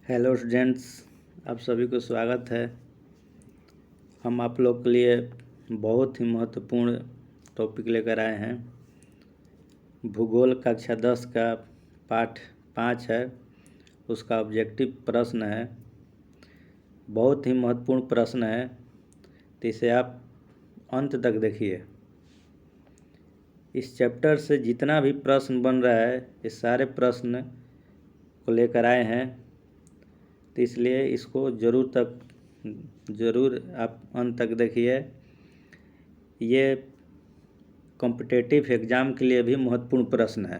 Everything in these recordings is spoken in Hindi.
हेलो स्टूडेंट्स, आप सभी को स्वागत है। हम आप लोग के लिए बहुत ही महत्वपूर्ण टॉपिक लेकर आए हैं। भूगोल कक्षा 10 का पाठ 5 है, उसका ऑब्जेक्टिव प्रश्न है। बहुत ही महत्वपूर्ण प्रश्न है, तो इसे आप अंत तक देखिए। इस चैप्टर से जितना भी प्रश्न बन रहा है, ये सारे प्रश्न को लेकर आए हैं, तो इसलिए इसको ज़रूर आप अंत तक देखिए। ये कॉम्पिटिटिव एग्ज़ाम के लिए भी महत्वपूर्ण प्रश्न है।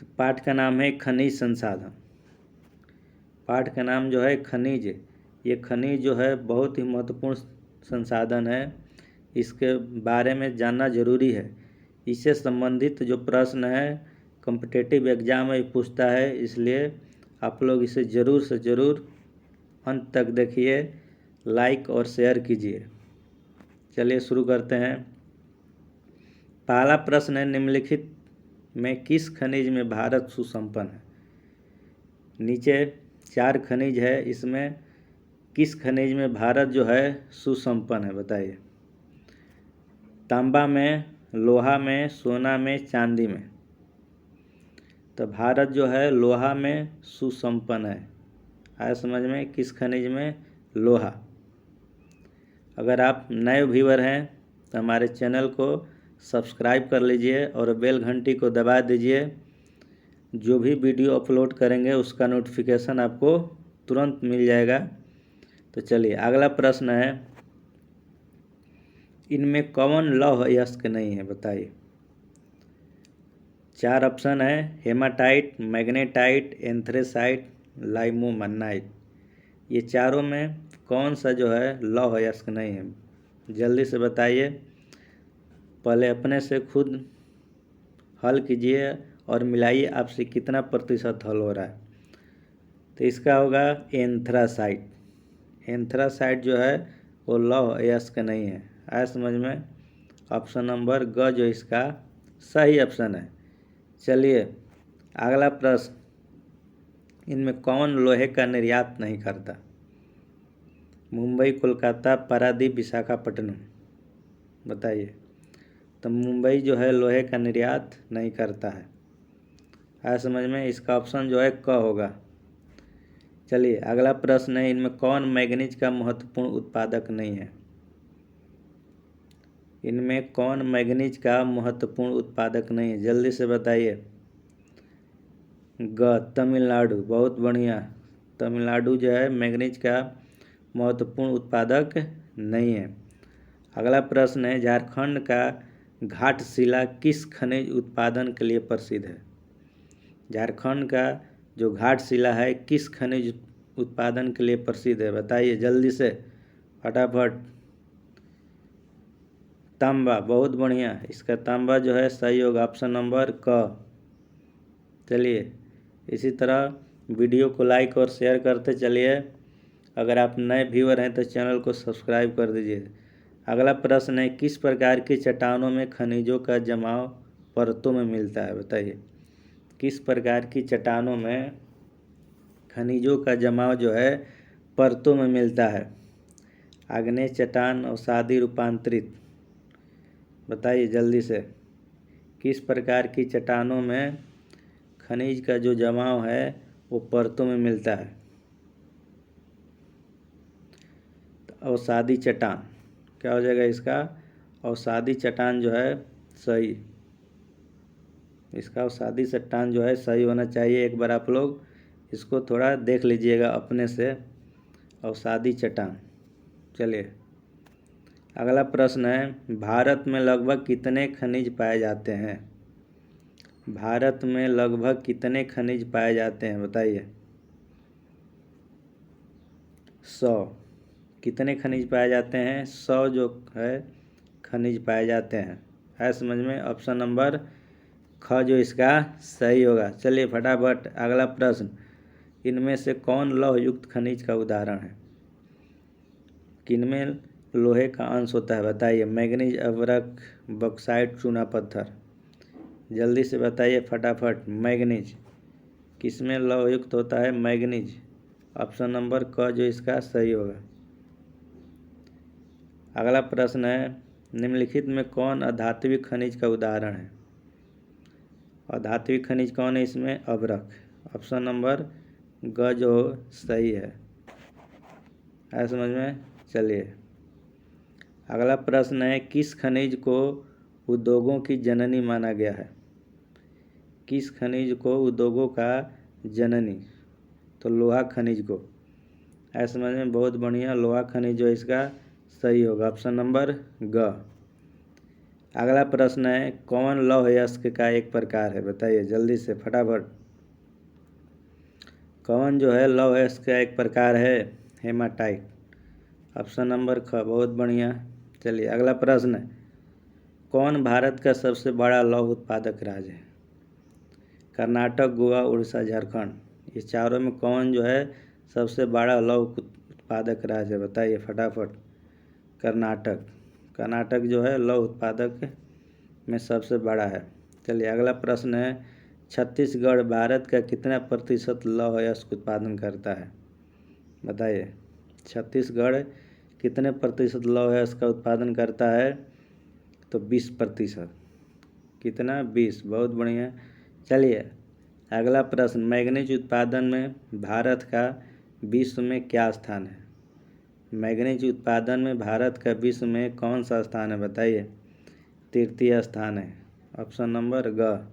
तो पाठ का नाम है खनिज संसाधन। पाठ का नाम जो है खनिज, ये खनिज जो है बहुत ही महत्वपूर्ण संसाधन है। इसके बारे में जानना ज़रूरी है। इससे संबंधित जो प्रश्न है कॉम्पिटिटिव एग्ज़ाम में पूछता है, इसलिए आप लोग इसे ज़रूर से ज़रूर अंत तक देखिए, लाइक और शेयर कीजिए। चलिए शुरू करते हैं। पहला प्रश्न है, निम्नलिखित में किस खनिज में भारत सुसंपन्न है? नीचे 4 खनिज है, इसमें किस खनिज में भारत जो है सुसंपन्न है, बताइए। तांबा में, लोहा में, सोना में, चांदी में। तो भारत जो है लोहा में सुसंपन्न है। आया समझ में? किस खनिज में? लोहा। अगर आप नए व्यूअर हैं तो हमारे चैनल को सब्सक्राइब कर लीजिए और बेल घंटी को दबा दीजिए। जो भी वीडियो अपलोड करेंगे उसका नोटिफिकेशन आपको तुरंत मिल जाएगा। तो चलिए अगला प्रश्न है, इनमें कौन लौह अयस्क नहीं है, बताइए। 4 ऑप्शन है, हेमाटाइट, मैग्नेटाइट, एंथ्रेसाइट, लाइमोमनाइट। ये चारों में कौन सा जो है लौह अयस्क नहीं है, जल्दी से बताइए। पहले अपने से खुद हल कीजिए और मिलाइए आपसे कितना प्रतिशत हल हो रहा है। तो इसका होगा एंथ्रासाइट। एंथ्रासाइट जो है वो लौह अयस्क नहीं है। आया समझ में? ऑप्शन नंबर ग जो इसका सही ऑप्शन है। चलिए अगला प्रश्न, इनमें कौन लोहे का निर्यात नहीं करता? मुंबई, कोलकाता, पारादीप, विशाखापट्टनम, बताइए। तो मुंबई जो है लोहे का निर्यात नहीं करता है। आया समझ में? इसका ऑप्शन जो है क होगा। चलिए अगला प्रश्न है, इनमें कौन मैग्नीज का महत्वपूर्ण उत्पादक नहीं है? इनमें कौन मैग्नीज का महत्वपूर्ण उत्पादक नहीं है, जल्दी से बताइए। ग, तमिलनाडु। बहुत बढ़िया। तमिलनाडु जो है मैग्नीज का महत्वपूर्ण उत्पादक नहीं है। अगला प्रश्न है, झारखंड का घाटशिला किस खनिज उत्पादन के लिए प्रसिद्ध है? झारखंड का जो घाटशिला है किस खनिज उत्पादन के लिए प्रसिद्ध है, बताइए जल्दी से, फटाफट। तांबा। बहुत बढ़िया। इसका तांबा जो है सही होगा, ऑप्शन नंबर क। चलिए इसी तरह वीडियो को लाइक और शेयर करते चलिए। अगर आप नए व्यूअर हैं तो चैनल को सब्सक्राइब कर दीजिए। अगला प्रश्न है, किस प्रकार की चट्टानों में खनिजों का जमाव परतों में मिलता है, बताइए। किस प्रकार की चट्टानों में खनिजों का जमाव जो है परतों में मिलता है? आग्नेय चट्टान, अवसादी, रूपांतरित, बताइए जल्दी से। किस प्रकार की चट्टानों में खनिज का जो जमाव है वो परतों में मिलता है? अवसादी चट्टान। क्या हो जाएगा इसका? अवसादी चट्टान जो है सही। इसका अवसादी चट्टान जो है सही होना चाहिए। एक बार आप लोग इसको थोड़ा देख लीजिएगा अपने से, अवसादी चट्टान। चलिए अगला प्रश्न है, भारत में लगभग कितने खनिज पाए जाते हैं? भारत में लगभग कितने खनिज पाए जाते हैं, बताइए। 100। कितने खनिज पाए जाते हैं? 100 जो है खनिज पाए जाते हैं। है समझ में? ऑप्शन नंबर ख जो इसका सही होगा। चलिए फटाफट अगला प्रश्न, इनमें से कौन लौह युक्त खनिज का उदाहरण है? किनमें लोहे का अंश होता है, बताइए। मैग्नीज, अभ्रक, बॉक्साइट, चूना पत्थर, जल्दी से बताइए फटाफट। मैग्नीज। किस में लौह युक्त होता है? मैग्नीज। ऑप्शन नंबर क जो इसका सही होगा। अगला प्रश्न है, निम्नलिखित में कौन अधात्विक खनिज का उदाहरण है? अधात्विक खनिज कौन है इसमें? अभ्रक। ऑप्शन नंबर ग जो सही है समझ में। चलिए अगला प्रश्न है, किस खनिज को उद्योगों की जननी माना गया है? किस खनिज को उद्योगों का जननी? तो लोहा खनिज को समझ में। बहुत बढ़िया, लोहा खनिज जो इसका सही होगा। ऑप्शन नंबर ग। अगला प्रश्न है, कौन लौह अयस्क का एक प्रकार है? बताइए जल्दी से फटाफट। कौन जो है लौह अयस्क का एक प्रकार है? हेमाटाइट। ऑप्शन नंबर ख। बहुत बढ़िया। चलिए अगला प्रश्न है, कौन भारत का सबसे बड़ा लौह उत्पादक राज्य है? कर्नाटक, गोवा, उड़ीसा, झारखंड। ये चारों में कौन जो है सबसे बड़ा लौह उत्पादक राज्य है? बताइए फटाफट। कर्नाटक। कर्नाटक जो है लौह उत्पादक में सबसे बड़ा है। चलिए अगला प्रश्न है, छत्तीसगढ़ भारत का कितना प्रतिशत लौह अयस्क उत्पादन करता है? बताइए छत्तीसगढ़ कितने प्रतिशत लौह अयस्क का उत्पादन करता है? तो 20%। कितना? 20। बहुत बढ़िया। चलिए अगला प्रश्न, मैग्नीज उत्पादन में भारत का विश्व में क्या स्थान है? मैग्नीज उत्पादन में भारत का विश्व में कौन सा स्थान है? बताइए। तृतीय स्थान है। ऑप्शन नंबर ग।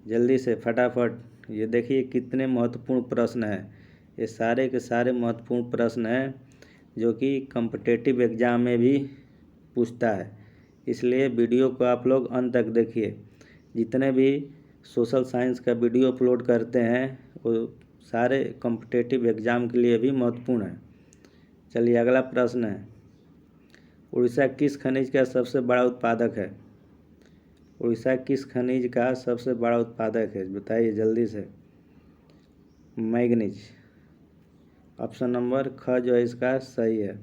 जल्दी से फटाफट। ये देखिए कितने महत्वपूर्ण प्रश्न हैं। ये सारे के सारे महत्वपूर्ण प्रश्न हैं जो कि कॉम्पिटिटिव एग्ज़ाम में भी पूछता है, इसलिए वीडियो को आप लोग अंत तक देखिए। जितने भी सोशल साइंस का वीडियो अपलोड करते हैं वो सारे कॉम्पिटिटिव एग्ज़ाम के लिए भी महत्वपूर्ण है। चलिए अगला प्रश्न है, उड़ीसा किस खनिज का सबसे बड़ा उत्पादक है? उड़ीसा किस खनिज का सबसे बड़ा उत्पादक है? बताइए जल्दी से। मैग्नीज। ऑप्शन नंबर ख जो है इसका सही है।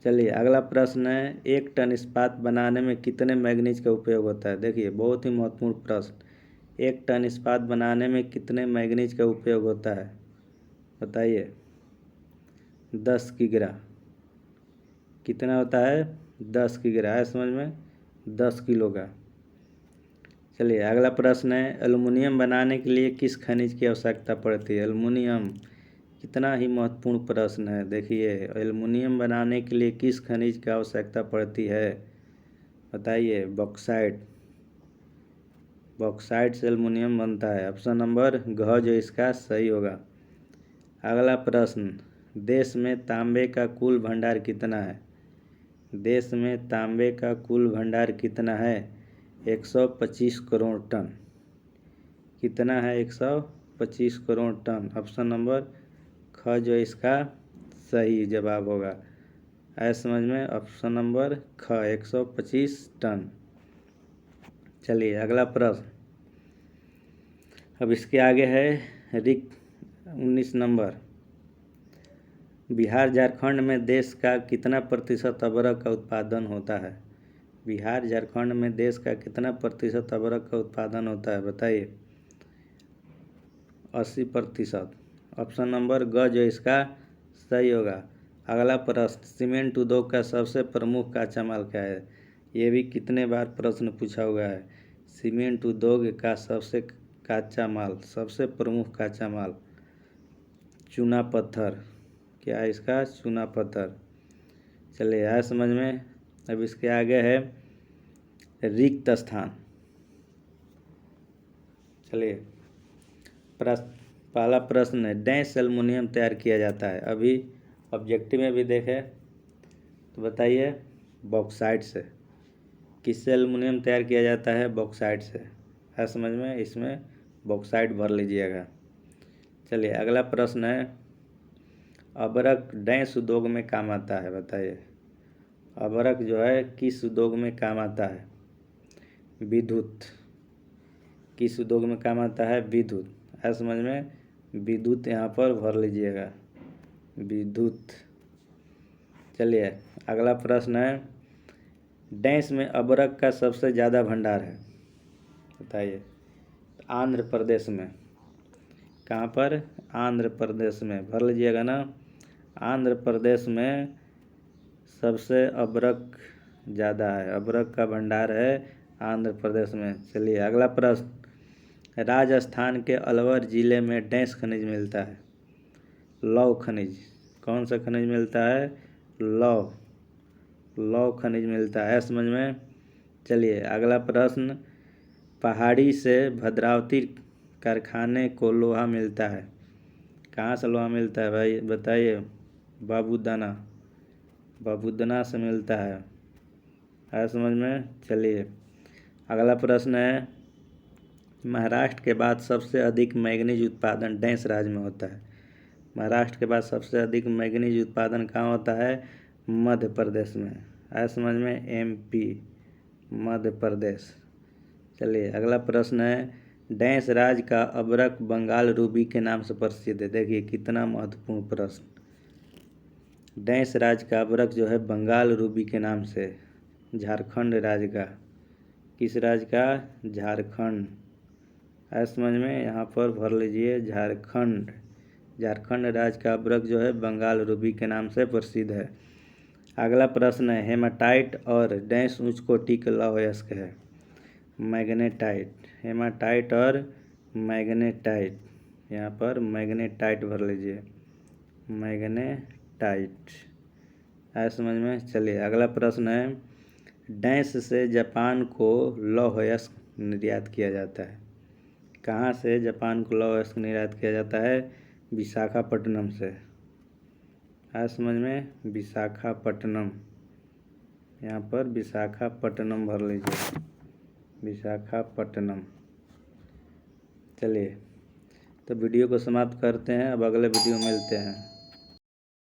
चलिए अगला प्रश्न है, 1 टन इस्पात बनाने में कितने मैग्नीज का उपयोग होता है? देखिए बहुत ही महत्वपूर्ण प्रश्न। 1 टन इस्पात बनाने में कितने मैग्नीज का उपयोग होता है? बताइए। 10 किग्रा। कितना होता है? 10 किग्रा है समझ में। 10 किलो का। चलिए अगला प्रश्न है, एल्युमिनियम बनाने के लिए किस खनिज की आवश्यकता पड़ती है? एल्युमिनियम कितना ही महत्वपूर्ण प्रश्न है। देखिए एल्युमिनियम बनाने के लिए किस खनिज की आवश्यकता पड़ती है? बताइए। बॉक्साइट। बॉक्साइट से एल्युमिनियम बनता है। ऑप्शन नंबर घ जो इसका सही होगा। अगला प्रश्न, देश में तांबे का कुल भंडार कितना है? देश में तांबे का कुल भंडार कितना है? 125 करोड़ टन। कितना है? 125 करोड़ टन। ऑप्शन नंबर ख जो इसका सही जवाब होगा। समझ में। ऑप्शन नंबर ख 125 टन। चलिए अगला प्रश्न, अब इसके आगे है रिक 19 नंबर, बिहार झारखंड में देश का कितना प्रतिशत अबरक का उत्पादन होता है? बिहार झारखंड में देश का कितना प्रतिशत अबरक का उत्पादन होता है? बताइए। 80%। ऑप्शन नंबर ग जो इसका सही होगा। अगला प्रश्न, सीमेंट उद्योग का सबसे प्रमुख कच्चा माल क्या है? ये भी कितने बार प्रश्न पूछा हुआ है। सीमेंट उद्योग का सबसे कच्चा माल, सबसे प्रमुख कच्चा माल चूना पत्थर। क्या है इसका? चूना पत्थर। चलिए आया समझ में। अब इसके आगे है रिक्त स्थान। चलिए पहला प्रश्न है, डैश एल्युमिनियम तैयार किया जाता है? अभी ऑब्जेक्टिव में भी देखें तो बताइए। बॉक्साइट से। किससे एल्युमिनियम तैयार किया जाता है? बॉक्साइट से। है समझ में। इसमें बॉक्साइट भर लीजिएगा। चलिए अगला प्रश्न है, अबरक डैश उद्योग में काम आता है? बताइए। अबरक जो है किस उद्योग में काम आता है? विद्युत। किस उद्योग में काम आता है? विद्युत। है समझ में। विद्युत यहाँ पर भर लीजिएगा। विद्युत। चलिए अगला प्रश्न है, डैश में अबरक का सबसे ज़्यादा भंडार है? बताइए। आंध्र प्रदेश में। कहाँ पर? आंध्र प्रदेश में। भर लीजिएगा ना। आंध्र प्रदेश में सबसे अबरक ज़्यादा है, अबरक का भंडार है आंध्र प्रदेश में। चलिए अगला प्रश्न, राजस्थान के अलवर ज़िले में डैश खनिज मिलता है? लौह खनिज। कौन सा खनिज मिलता है? लौह खनिज मिलता है। समझ में? चलिए अगला प्रश्न, पहाड़ी से भद्रावती कारखाने को लोहा मिलता है? कहाँ से लोहा मिलता है भाई बताइए? बाबूदना से मिलता है समझ में? चलिए अगला प्रश्न है, महाराष्ट्र के बाद सबसे अधिक मैंगनीज उत्पादन डैश राज्य में होता है? महाराष्ट्र के बाद सबसे अधिक मैंगनीज उत्पादन कहाँ होता है? मध्य प्रदेश में। है समझ में? MP, मध्य प्रदेश। चलिए अगला प्रश्न है, डैश राज्य का अबरक बंगाल रूबी के नाम से प्रसिद्ध है? देखिए कितना महत्वपूर्ण प्रश्न। डैश राज्य का अबरक जो है बंगाल रूबी के नाम से। झारखंड राज्य का। किस राज्य का? झारखंड। है समझ में? यहाँ पर भर लीजिए झारखंड। झारखंड राज्य का अबरक जो है बंगाल रूबी के नाम से प्रसिद्ध है। अगला प्रश्न है, हेमाटाइट और डैश उच्च कोटि के लौह अयस्क है? मैग्नेटाइट। हेमाटाइट और मैग्नेटाइट। यहाँ पर मैग्नेटाइट भर लीजिए, मैग्नेटाइट। है समझ में? चलिए अगला प्रश्न है, डैश से जापान को लौह अयस्क निर्यात किया जाता है? कहाँ से जापान को लौह अयस्क निर्यात किया जाता है? विशाखापट्टनम से। है समझ में? विशाखापट्टनम। यहाँ पर विशाखापट्टनम भर लीजिए, विशाखापट्टनम। चलिए तो वीडियो को समाप्त करते हैं, अब अगले वीडियो में मिलते हैं।